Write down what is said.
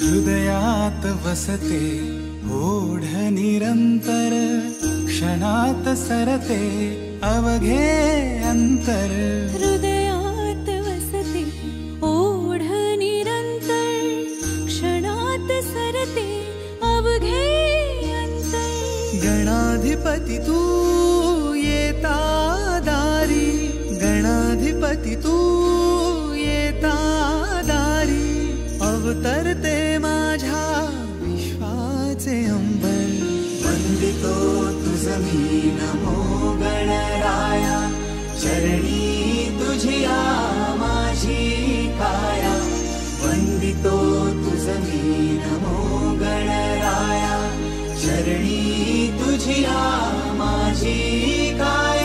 हृदयात वसते ओढ निरंतर, क्षणात सरते अवघे अंतर। हृदयात वसते ओढ निरंतर, क्षणात सरते अवघे अंतर। गणाधिपती तू येता दारी, गणाधिपती तू येता दारी। अवतरते माझ्या विश्वाचे अंबर, वंदितो तुझ मी नमो गणराया। चरणी तुझिया माझी काया, वंदितो तुझ मी नमो गणराया। चरणी तुझिया माझी काया।